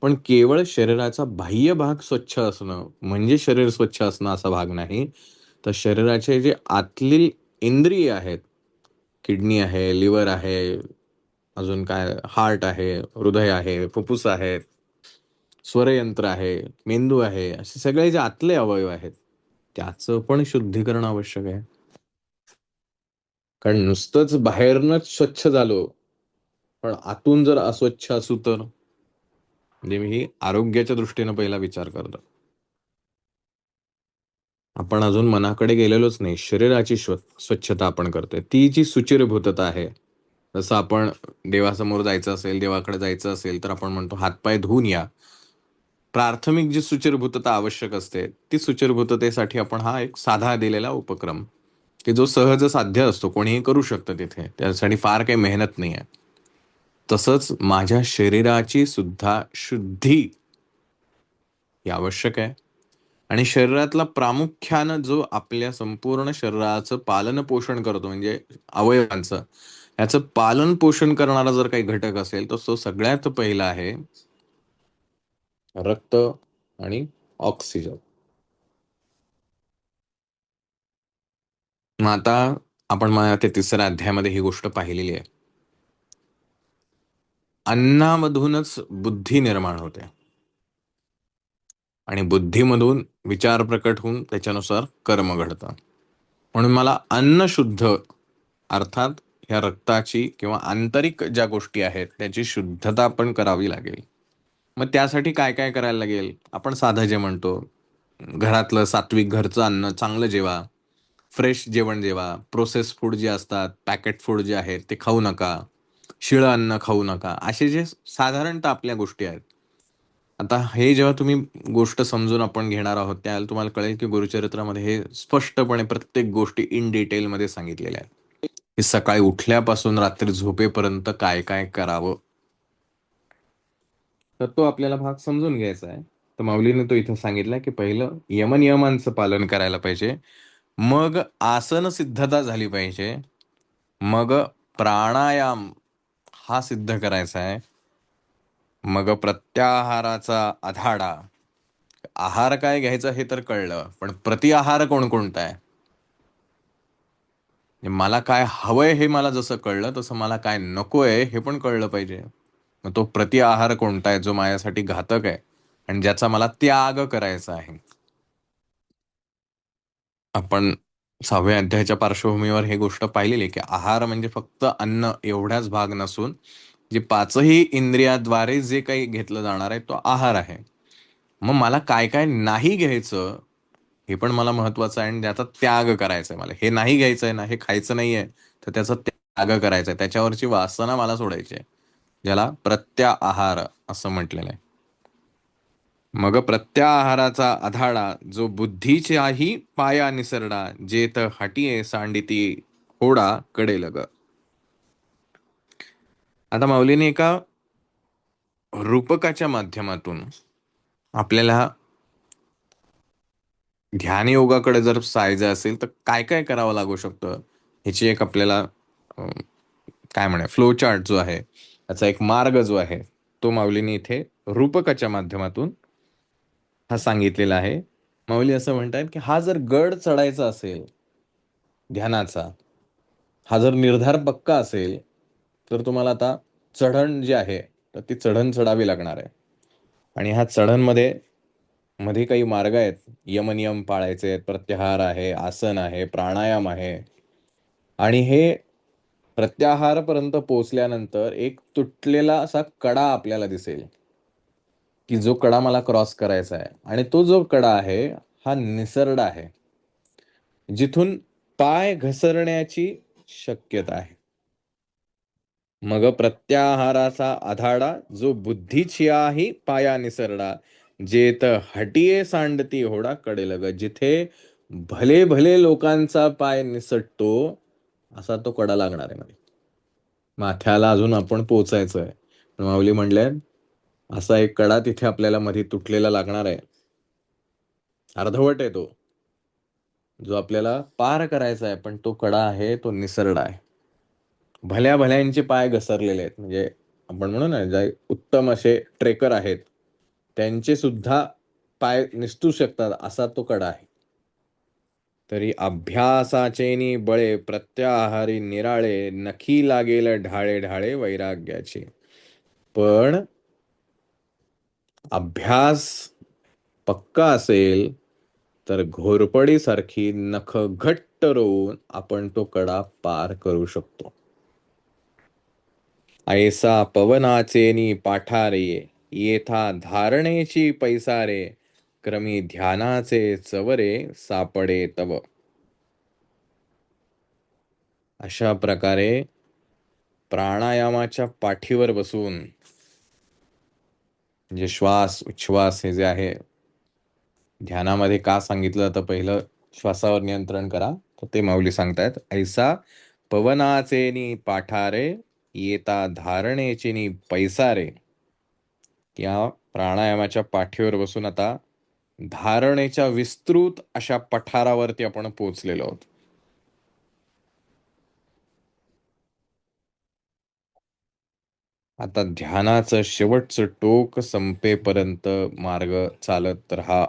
पण केवळ शरीराचा बाह्य भाग स्वच्छ असणं म्हणजे शरीर स्वच्छ असणं असा भाग नाही. तर शरीराचे जे आतली इंद्रिय आहेत, किडनी आहे, लिव्हर आहे, अजून काय हार्ट आहे, हृदय आहे, फुफ्फुस आहेत, स्वरयंत्र आहे, मेंदू आहे, असे सगळे जे आतले अवयव आहेत, त्याचं पण शुद्धीकरण आवश्यक आहे. कारण नुसतंच बाहेरनच स्वच्छ झालो, पण आतून जर अस्वच्छ असू तर, म्हणजे मी ही आरोग्याच्या दृष्टीनं पहिला विचार करतो. आपण अजून मनाकडे गेलेलोच नाही. शरीराची स्वच्छता आपण करतोय, ती जी सुचिरभूतता आहे. जसं आपण देवासमोर जायचं असेल, देवाकडे जायचं असेल, तर आपण म्हणतो हातपाय धुवून या. प्राथमिक जी सुचिरभूतता आवश्यक असते, ती सुचिरभूततेसाठी आपण हा एक साधा दिलेला उपक्रम, की जो सहज साध्य असतो, कोणीही करू शकतं तिथे, त्यासाठी फार काही मेहनत नाही आहे. तसंच माझ्या शरीराची सुद्धा शुद्धी ही आवश्यक आहे. आणि शरीरातला प्रामुख्यानं जो आपल्या संपूर्ण शरीराचं पालन पोषण करतो, म्हणजे अवयवांचं, याचं पालन पोषण करणारा जर काही घटक असेल तर तो सगळ्यात पहिला आहे रक्त आणि ऑक्सिजन. मग आता आपण मला ते तिसऱ्या अध्यायामध्ये ही गोष्ट पाहिलेली आहे. अन्नामधूनच बुद्धी निर्माण होते आणि बुद्धीमधून विचार प्रकट होऊन त्याच्यानुसार कर्म घडतं. म्हणून मला अन्न शुद्ध, अर्थात ह्या रक्ताची किंवा आंतरिक ज्या गोष्टी आहेत त्याची शुद्धता पण करावी लागेल. मग त्यासाठी काय काय करायला लागेल? आपण साधं जे म्हणतो, घरातलं सात्विक घरचं अन्न चांगलं जेवा, फ्रेश जेवण जेवा, प्रोसेस फूड जे असतात, पॅकेट फूड जे आहेत ते खाऊ नका, शिळं अन्न खाऊ नका, असे जे साधारणतः आपल्या गोष्टी आहेत. आता हे जेव्हा तुम्ही गोष्ट समजून आपण घेणार आहोत, त्यावेळेला तुम्हाला कळेल की गुरुचरित्रामध्ये हे स्पष्टपणे प्रत्येक गोष्टी इन डिटेलमध्ये सांगितलेल्या आहेत, की सकाळी उठल्यापासून रात्री झोपेपर्यंत काय काय करावं. तर तो आपल्याला भाग समजून घ्यायचा आहे. तर माऊलीने तो इथं सांगितला की पहिलं यमनियमांचं पालन करायला पाहिजे, मग आसन सिद्धता झाली पाहिजे, मग प्राणायाम हा सिद्ध करायचा आहे, मग प्रत्याहाराचा आधाडा. आहार काय घ्यायचा हे तर कळलं, पण प्रतिआहार कोणकोणता आहे? म्हणजे मला काय हवंय हे मला जसं कळलं, तसं मला काय नकोय हे पण कळलं पाहिजे. मग तो प्रतिआहार कोणता आहे जो माझ्यासाठी घातक आहे आणि ज्याचा मला त्याग करायचा आहे? आपण 6व्या अध्यायाच्या पार्श्वभूमीवर ही गोष्ट पाहिलेली आहे, की आहार म्हणजे फक्त अन्न एवढाच भाग नसून जे पाचही इंद्रियाद्वारे जे काही घेतलं जाणार आहे तो आहार आहे. मग मला काय काय नाही घ्यायचं हे पण मला महत्वाचं आहे आणि त्याचा त्याग करायचा आहे. मला हे नाही घ्यायचं आहे ना, हे खायचं नाहीये, तर त्याचा त्याग करायचा आहे. त्याच्यावरची वासना मला सोडायची आहे, ज्याला प्रत्याहार असं म्हटलेलं आहे. मग प्रत्याहाराचा आधाडा जो बुद्धीच्याही पाया निसरडा, जेथ हटिये सांडिती होडा कडेल ग. आता माऊलीने एका रूपकाच्या माध्यमातून आपल्याला ध्यान योगाकडे जर जायचं असेल तर काय काय करावं लागू शकतं ह्याची एक आपल्याला अं, काय म्हणा फ्लो चार्ट जो आहे, त्याचा एक मार्ग जो आहे, तो माऊलीने इथे रूपकाच्या माध्यमातून हा सांगितलेला आहे. माऊली असं म्हणतात की हा जर गड चढायचा असेल ध्यानाचा, हा जर निर्धार पक्का असेल, तर तुम्हाला आता चढण जी आहे तर ती चढण चढावी लागणार आहे. आणि ह्या चढणमध्ये मध्ये काही मार्ग आहेत, यमनियम पाळायचे आहेत, प्रत्याहार आहे, आसन आहे, प्राणायाम आहे. आणि हे प्रत्याहारपर्यंत पोहोचल्यानंतर एक तुटलेला असा कडा आपल्याला दिसेल, की जो कडा मला क्रॉस करायचा आहे. आणि तो जो कडा आहे हा निसरडा आहे, जिथून पाय घसरण्याची शक्यता आहे. मग प्रत्याहाराचा आधाडा जो बुद्धीची आहे पाया निसरडा, जेथ हटिये सांडती होडा कडेल ग. जिथे भले भले लोकांचा पाय निसटतो असा तो कडा लागणार आहे मध्ये. माथ्याला अजून आपण पोचायचं आहे. माऊली म्हणले असा एक कडा तिथे आपल्याला मध्ये तुटलेला लागणार आहे. अर्धवट आहे तो, जो आपल्याला पार करायचा आहे, पण तो कडा आहे तो निसरडा आहे. भल्या भल्यांचे पाय घसरलेले आहेत, म्हणजे आपण म्हणू ना, जे उत्तम असे ट्रेकर आहेत त्यांचे सुद्धा पाय निसटू शकतात असा तो कडा आहे. तरी अभ्यासाचे बळे प्रत्याहारी निराळे, नखी लागेल ढाळे ढाळे वैराग्याचे. पण अभ्यास पक्का असेल तर घोरपडीसारखी नख घट्ट रोवून आपण तो कडा पार करू शकतो. ऐसा पवनाचेनी पाठारे, येथा धारणेची पैसारे, क्रमी ध्यानाचे चवरे सापडे तव. अशा प्रकारे प्राणायामाच्या पाठीवर बसून, म्हणजे श्वास उच्छ्वास हे जे आहे, ध्यानामध्ये का सांगितलं तर पहिलं श्वासावर नियंत्रण करा, तर ते माऊली सांगतायत. ऐसा पवनाचेनी पाठारे, येता धारणेची पैसारे. या प्राणायामाच्या पाठीवर बसून आता धारणेच्या विस्तृत अशा पठारावरती आपण पोहोचलेलो आहोत. आता ध्यानाचं शेवटचं टोक संपेपर्यंत मार्ग चालत राहा.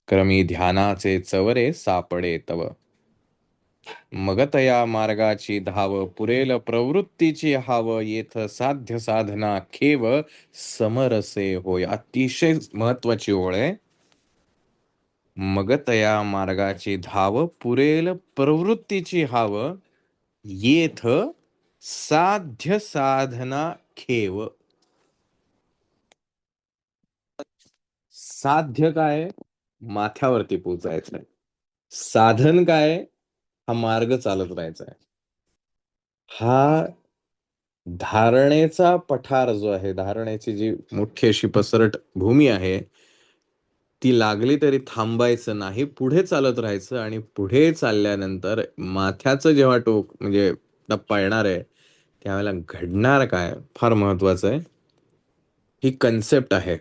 क्रमी ध्यानाचे चवरे सापडे तव. मग तया मार्गाची धाव, पुरेल प्रवृत्तीची हाव, येथ साध्य साधना खेव समरसे होय. अतिशय महत्वाची ओळ आहे. मग तया मार्गाची धाव, पुरेल प्रवृत्तीची हाव, येथ साध्य साधना खेव. साध्य काय? माथ्यावरती पोचायचंय. साधन काय? हा मार्ग चालत राहायचा आहे. हा धारणेचा पठार जो आहे, धारणेची जी मोठी अशी पसरट भूमी आहे, ती लागली तरी थांबायचं नाही, पुढे चालत राहायचं. आणि पुढे चालल्यानंतर माथ्याचं जेव्हा टोक म्हणजे टप्पा येणार आहे, त्यावेळेला घडणार काय फार महत्वाचं आहे. ही कन्सेप्ट आहे,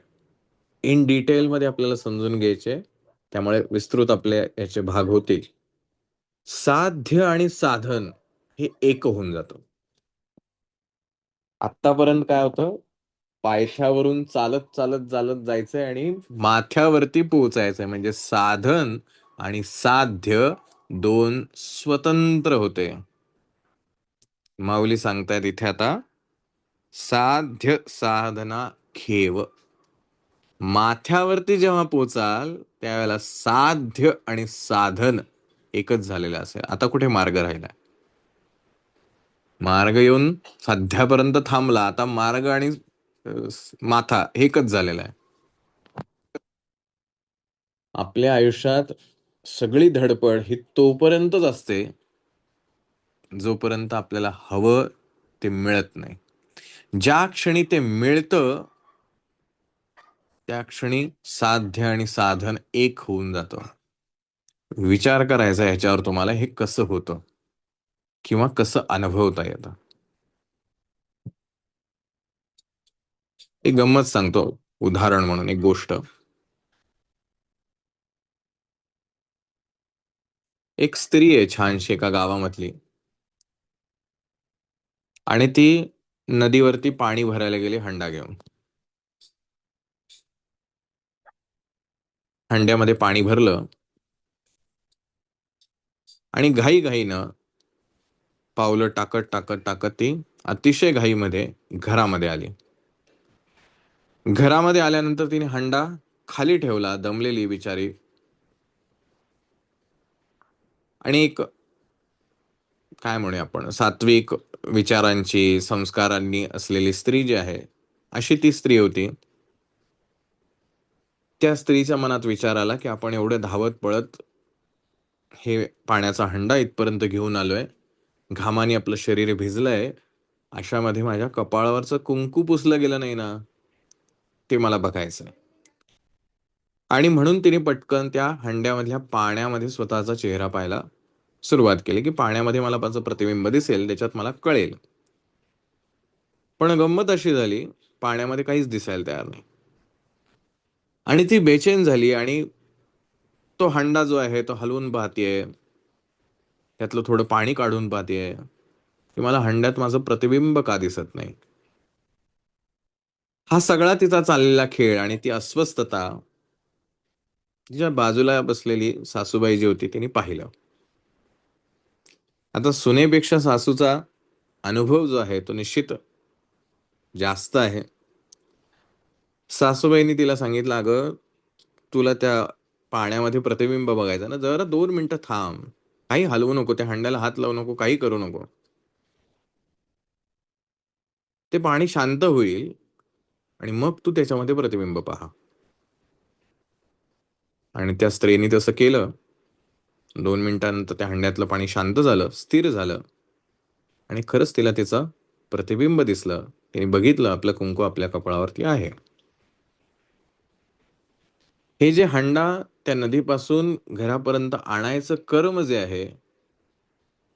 इन डिटेल मध्ये आपल्याला समजून घ्यायचे, त्यामुळे विस्तृत आपले याचे भाग होतील. साध्य आणि साधन हे एक होऊन जातं. आतापर्यंत काय होतं, पायथ्यावरून चालत चालत चालत जायचंय आणि माथ्यावरती पोहोचायचंय, म्हणजे साधन आणि साध्य दोन स्वतंत्र होते. माऊली सांगतायत इथे आता, साध्य साधना खेव. माथ्यावरती जेव्हा पोचाल त्यावेळेला साध्य आणि साधन एकच झालेलं असेल. आता कुठे मार्ग राहिलाय? मार्ग येऊन साध्यापर्यंत थांबला, आता मार्ग आणि माथा एकच झालेला आहे. आपल्या आयुष्यात सगळी धडपड ही तोपर्यंतच असते जोपर्यंत आपल्याला हवं ते मिळत नाही. ज्या क्षणी ते मिळतं त्या क्षणी साध्य आणि साधन एक होऊन जातं. विचार करायचा ह्याच्यावर तुम्हाला, हे कसं होतं किंवा कसं अनुभवता येतं. एक गंमत सांगतो, उदाहरण म्हणून एक गोष्ट. एक स्त्री आहे छानशी एका गावामधली, आणि ती नदीवरती पाणी भरायला गेली हंडा घेऊन. हंड्यामध्ये पाणी भरलं आणि घाईघाईनं पावलं टाकत टाकत टाकत ती अतिशय घाईमध्ये घरामध्ये आली. घरामध्ये आल्यानंतर तिने हंडा खाली ठेवला, दमलेली बिचारी. आणि एक काय म्हणूया आपण, सात्विक विचारांची, संस्कारांनी असलेली स्त्री जी आहे, अशी ती स्त्री होती. त्या स्त्रीच्या मनात विचार आला की आपण एवढे धावत पळत हे पाण्याचा हंडा इथपर्यंत घेऊन आलोय, घामाने आपलं शरीर भिजलंय, अशामध्ये माझ्या कपाळावरचं कुंकू पुसलं गेलं नाही ना, ते मला बघायचंय. आणि म्हणून तिने पटकन त्या हंड्यामधल्या पाण्यामध्ये स्वतःचा चेहरा पाहायला सुरुवात केली, की पाण्यामध्ये मला माझं प्रतिबिंब दिसेल, त्याच्यात मला कळेल. पण गंमत अशी झाली, पाण्यामध्ये काहीच दिसायला तयार नाही. आणि ती बेचैन झाली आणि तो हंडा जो आहे तो हलवून पाहतीये, त्यातलं थोडं पाणी काढून पाहतीये, की मला हंड्यात माझं प्रतिबिंब का दिसत नाही. हा सगळा तिचा चाललेला खेळ आणि ती अस्वस्थता तिच्या बाजूला बसलेली सासूबाई जी होती तिने पाहिलं. आता सुनेपेक्षा सासूचा अनुभव जो आहे तो निश्चित जास्त आहे. सासूबाईंनी तिला सांगितलं, अगं तुला त्या पाण्यामध्ये प्रतिबिंब बघायचं ना, जरा 2 मिनिटं थांब, काही हलवू नको, त्या हंड्याला हात लावू नको, काही करू नको. ते पाणी शांत होईल आणि मग तू त्याच्यामध्ये प्रतिबिंब पहा. आणि त्या स्त्रीने तसं केलं. 2 मिनिटांनंतर त्या हंड्यातलं पाणी शांत झालं, स्थिर झालं आणि खरंच तिला तिचं प्रतिबिंब दिसलं. तिने बघितलं आपलं कुंकू आपल्या कपाळावरती आहे. हे जे हंडा त्या नदीपासून घरापर्यंत आणायचं कर्म जे आहे,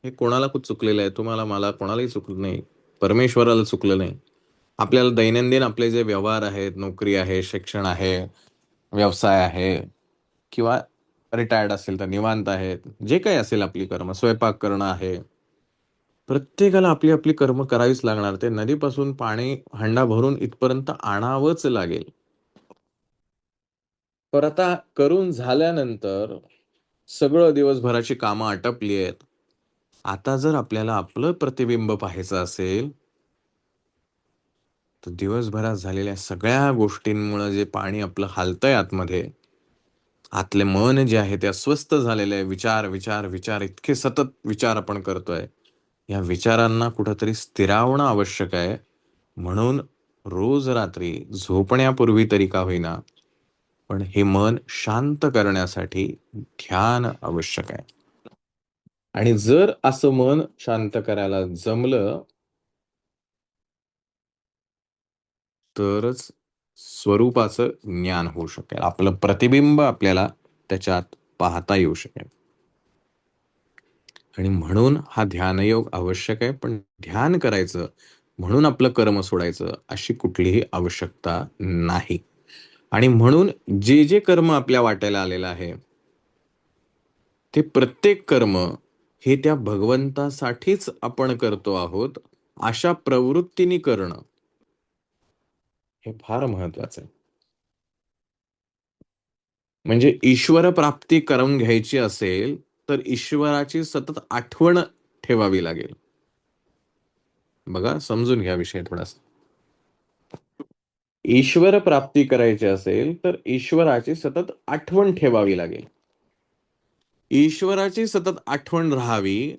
हे कोणाला खूप चुकलेलं आहे. तुम्हाला, मला, कोणालाही चुकलं नाही. परमेश्वराला चुकलं नाही. आपल्याला दैनंदिन आपले जे व्यवहार आहेत, नोकरी आहे, शिक्षण आहे, व्यवसाय आहे, किंवा रिटायर्ड असेल तर निवांत आहेत, जे काही असेल आपली कर्म, स्वयंपाक करणं आहे, प्रत्येकाला आपली आपली कर्म करावीच लागणार. ते नदीपासून पाणी हंडा भरून इथपर्यंत आणावंच लागेल. पर आता करून झाल्यानंतर सगळं दिवसभराची कामं आटपली आहेत. आता जर आपल्याला आपलं प्रतिबिंब पाहायचं असेल, तर दिवसभरात झालेल्या सगळ्या गोष्टींमुळे जे पाणी आपलं हालतंय आतमध्ये, आतले मन जे आहे ते अस्वस्थ झालेलं आहे. विचार विचार विचार, इतके सतत विचार आपण करतोय, या विचारांना कुठंतरी स्थिरावणं आवश्यक आहे. म्हणून रोज रात्री झोपण्यापूर्वी तरी का होईना, पण हे मन शांत करण्यासाठी ध्यान आवश्यक आहे. आणि जर असं मन शांत करायला जमलं, तरच स्वरूपाचं ज्ञान होऊ शकेल. आपलं प्रतिबिंब आपल्याला त्याच्यात पाहता येऊ शकेल. आणि म्हणून हा ध्यानयोग आवश्यक आहे. पण ध्यान करायचं म्हणून आपलं कर्म सोडायचं अशी कुठलीही आवश्यकता नाही. आणि म्हणून जे जे कर्म आपल्या वाट्याला आलेलं आहे, ते प्रत्येक कर्म हे त्या भगवंतासाठीच आपण करतो आहोत, अशा प्रवृत्तीने करणं हे फार महत्वाचं आहे. म्हणजे ईश्वर प्राप्ती करून घ्यायची असेल, तर ईश्वराची सतत आठवण ठेवावी लागेल. बघा, समजून घ्या विषय थोडासा. ईश्वर प्राप्ती करायची असेल तर ईश्वराची सतत आठवण ठेवावी लागेल. ईश्वराची सतत आठवण राहावी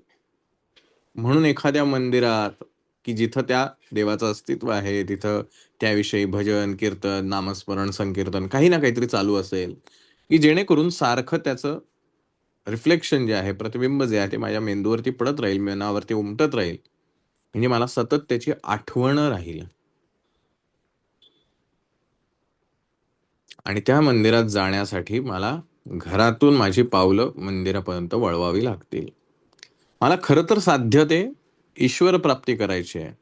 म्हणून एखाद्या मंदिरात, की जिथं त्या देवाचं अस्तित्व आहे, तिथं त्याविषयी भजन, कीर्तन, नामस्मरण, संकीर्तन काही ना काहीतरी चालू असेल, की जेणेकरून सारखं त्याचं रिफ्लेक्शन जे आहे, प्रतिबिंब जे आहे, ते माझ्या मेंदूवरती पडत राहील, मनावरती उमटत राहील, म्हणजे मला सतत त्याची आठवण राहील. आणि त्या मंदिरात जाण्यासाठी मला घरातून माझी पावलं मंदिरापर्यंत वळवावी लागतील. मला खरं तर साध्य ते ईश्वर प्राप्ती करायची आहे,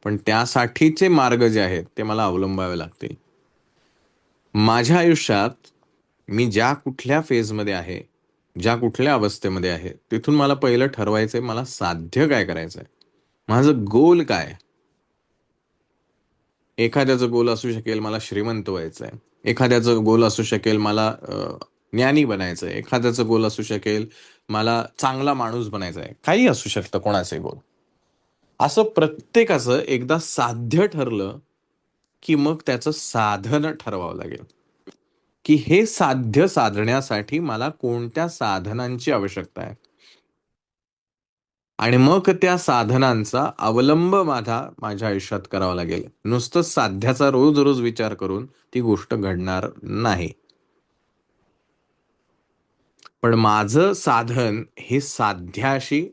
पण त्यासाठीचे मार्ग जे आहेत ते मला अवलंबावे लागतील. माझ्या आयुष्यात मी ज्या कुठल्या फेजमध्ये आहे, ज्या कुठल्या अवस्थेमध्ये आहे, तिथून मला पहिलं ठरवायचंय मला साध्य काय करायचंय, माझं गोल काय. एखाद्याचं गोल असू शकेल मला श्रीमंत व्हायचंय, एखाद्याचं गोल असू शकेल मला ज्ञानी बनायचंय, एखाद्याचं गोल असू शकेल मला चांगला माणूस बनायचा आहे, काही असू शकतं कोणाचे गोल. असं प्रत्येकाचं एकदा साध्य ठरलं की मग त्याचं साधन ठरवावं लागेल, की हे साध्य साधण्यासाठी मला कोणत्या साधनांची आवश्यकता आहे. आणि मग त्या साधनांचा अवलंब माझ्या आयुष्यात करावा लागेल. नुसतंच साध्याचा रोज रोज विचार करून ती गोष्ट घडणार नाही. पण माझं साधन हे साध्याशी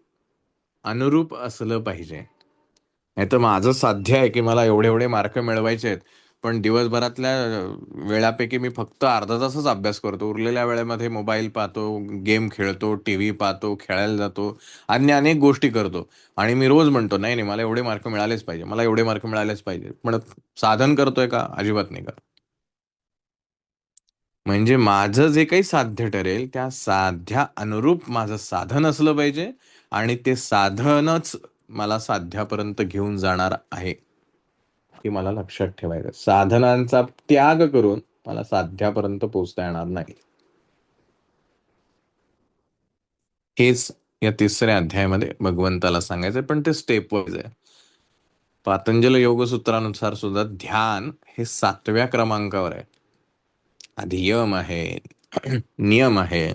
अनुरूप असलं पाहिजे. नाहीतर माझं साध्य आहे की मला एवढे एवढे मार्क मिळवायचे आहेत, पण दिवसभरातल्या वेळापैकी मी फक्त अर्धा तासच अभ्यास करतो. उरलेल्या वेळेमध्ये मोबाईल पाहतो, गेम खेळतो, टीव्ही पाहतो, खेळायला जातो, अन्य अनेक गोष्टी करतो. आणि मी रोज म्हणतो, नाही नाही, मला एवढे मार्क मिळालेच पाहिजे, मला एवढे मार्क मिळालेच पाहिजे. पण साधन करतोय का? अजिबात नाही करत. म्हणजे माझं जे काही साध्य ठरेल त्या साध्या अनुरूप माझं साधन असलं पाहिजे, आणि ते साधनच मला साध्यापर्यंत घेऊन जाणार आहे, हे मला लक्षात ठेवायचं. साधनांचा त्याग करून मला साध्यापर्यंत पोहोचता येणार नाही. हेच या 3ऱ्या अध्यायामध्ये भगवंताला सांगायचंय, पण ते स्टेप वाईज आहे. पातंजल योगसूत्रानुसार सुद्धा ध्यान हे 7व्या क्रमांकावर आहे. आधी यम आहे, नियम आहे,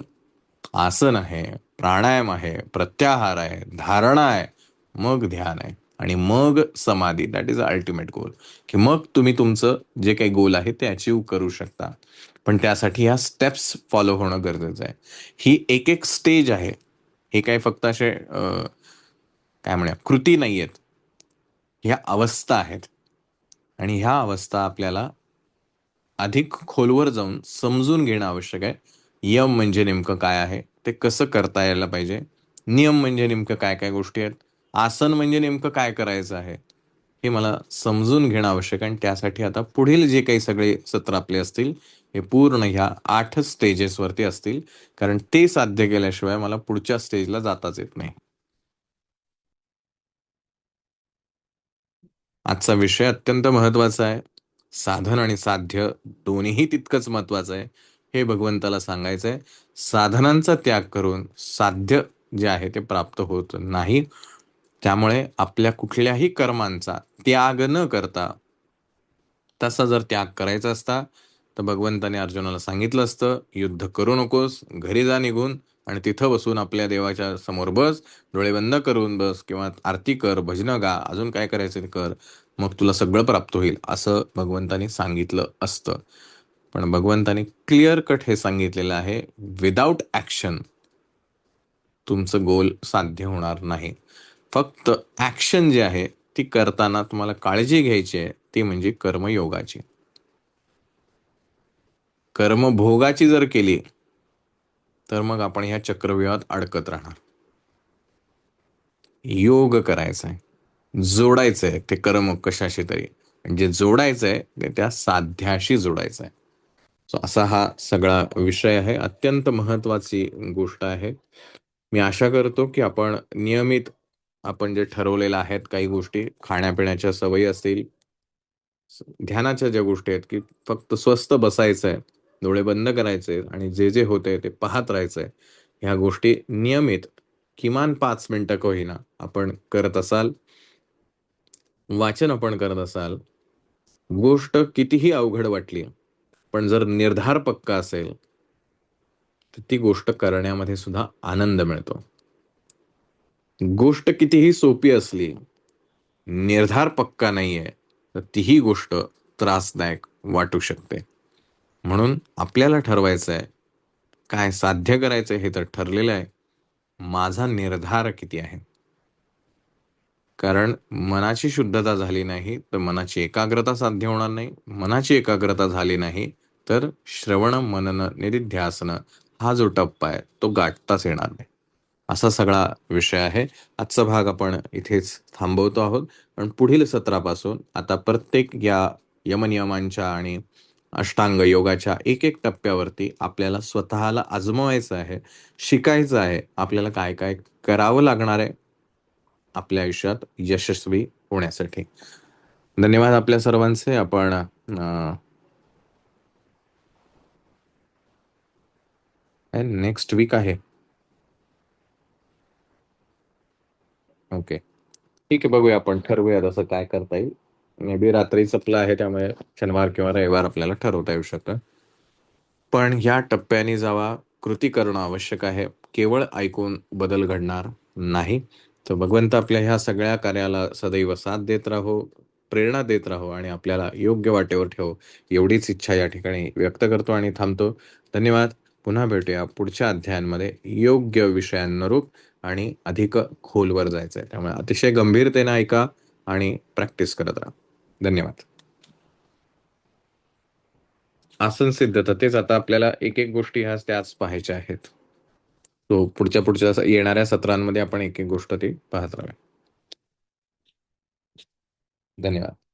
आसन आहे, प्राणायाम आहे, प्रत्याहार आहे, धारणा आहे, मग ध्यान आहे, आणि मग समाधी. That is ultimate goal. की मग तुम्ही तुमचं जे काही गोल आहे ते अचीव करू शकता. पण त्यासाठी ह्या स्टेप्स फॉलो होणं गरजेचं आहे. ही एक एक स्टेज आहे. हे काही फक्त असे काय म्हणूया कृती नाही आहेत, ह्या अवस्था आहेत. आणि ह्या अवस्था आपल्याला अधिक खोलवर जाऊन समजून घेणं आवश्यक आहे. यम म्हणजे नेमकं काय आहे, ते कसं करता यायला पाहिजे. नियम म्हणजे नेमकं काय काय गोष्टी आहेत. आसन म्हणजे नेमकं काय करायचं आहे, हे मला समजून घेणं आवश्यक आहे. आणि त्यासाठी आता पुढील जे काही सगळे सत्र आपले असतील, हे पूर्ण ह्या 8 स्टेजेसवरती असतील. कारण ते साध्य केल्याशिवाय मला पुढच्या स्टेजला जाताच येत नाही. आजचा विषय अत्यंत महत्वाचा आहे. साधन आणि साध्य दोन्हीही तितकंच महत्वाचं आहे, हे भगवंताला सांगायचं आहे. साधनांचा त्याग करून साध्य जे आहे ते प्राप्त होत नाही. त्यामुळे आपल्या कुठल्याही कर्मांचा त्याग न करता, तसा जर त्याग करायचा असता तर भगवंताने अर्जुनाला सांगितलं असतं, युद्ध करू नकोस, घरी जा निघून, आणि तिथं बसून आपल्या देवाच्या समोर बस, डोळे बंद करून बस, किंवा आरती कर, भजनं गा, अजून काय करायचं ते कर, मग तुला सगळं प्राप्त होईल, असं भगवंतानी सांगितलं असतं. पण भगवंतानी क्लिअर कट हे सांगितलेलं आहे, विदाउट ऍक्शन तुमचं गोल साध्य होणार नाही. फक्त ऍक्शन जी आहे ती करताना तुम्हाला काळजी घ्यायची आहे, ती म्हणजे कर्मयोगाची. कर्मभोगाची जर केली तर मग आपण ह्या चक्रव्यूहात अडकत राहणार. योग करायचा आहे, जोडायचं आहे ते कर्म कशाशी तरी. म्हणजे जोडायचं आहे ते त्या साध्याशी जोडायचं आहे. सो असा हा सगळा विषय आहे. अत्यंत महत्वाची गोष्ट आहे. मी आशा करतो की आपण नियमित, आपण जे ठरवलेलं आहेत काही गोष्टी, खाण्यापिण्याच्या सवयी असतील, ध्यानाच्या ज्या गोष्टी आहेत, की फक्त स्वस्थ बसायचं आहे, डोळे बंद करायचे आणि जे जे होते ते पाहत राहायचंय, ह्या गोष्टी नियमित किमान 5 मिनिटं का होईना आपण करत असाल, वाचन आपण करत असाल, गोष्ट कितीही अवघड वाटली पण जर निर्धार पक्का असेल तर ती गोष्ट करण्यामध्ये सुद्धा आनंद मिळतो. गोष्ट कितीही सोपी असली, निर्धार पक्का नाहीये, तर तीही गोष्ट त्रासदायक वाटू शकते. म्हणून आपल्याला ठरवायचं आहे, काय साध्य करायचं हे तर ठरलेलं आहे, माझा निर्धार किती आहे. कारण मनाची शुद्धता झाली नाही तर मनाची एकाग्रता साध्य होणार नाही. मनाची एकाग्रता झाली नाही तर श्रवण, मनन, निधिध्यासन हा जो टप्पा आहे तो गाठताच येणार नाही. असा सगळा विषय आहे. आजचा भाग आपण इथेच थांबवतो आहोत. पण पुढील सत्रापासून आता प्रत्येक या यमनियमांच्या आणि अष्टांग योगाच्या एक एक टप्प्यावरती आपल्याला स्वतःला आजमावायचं आहे, शिकायचं आहे, आपल्याला काय काय करावं लागणार आहे आपल्या आयुष्यात यशस्वी होण्यासाठी. धन्यवाद आपल्या सर्वांचे. आपण नेक्स्ट वीक आहे. ओके, ठीक आहे, बघूया, आपण ठरवूया तसं काय करता येईल. मे बी रात्रीच आपलं आहे, त्यामुळे शनिवार किंवा रविवार आपल्याला ठरवता येऊ शकतं. पण या टप्प्याने जावा, कृती करणं आवश्यक आहे. केवळ ऐकून बदल घडणार नाही. तर भगवंत आपल्या ह्या सगळ्या कार्याला सदैव साथ देत राहो, प्रेरणा देत राहो आणि आपल्याला योग्य वाटेवर ठेवो, एवढीच इच्छा या ठिकाणी व्यक्त करतो आणि थांबतो. धन्यवाद. पुन्हा भेटूया पुढच्या अध्यायांमध्ये योग्य विषयांनुरूप आणि अधिक खोलवर जायचं आहे. त्यामुळे अतिशय गंभीरतेने ऐका आणि प्रॅक्टिस करत राहा. धन्यवाद. आसन सिद्धता तेच आता आपल्याला एक एक गोष्टी ह्या त्याच पाहायच्या आहेत. तो पुढच्या पुढच्या येणाऱ्या सत्रांमध्ये आपण एक एक गोष्ट ती पाहत राहूया. धन्यवाद.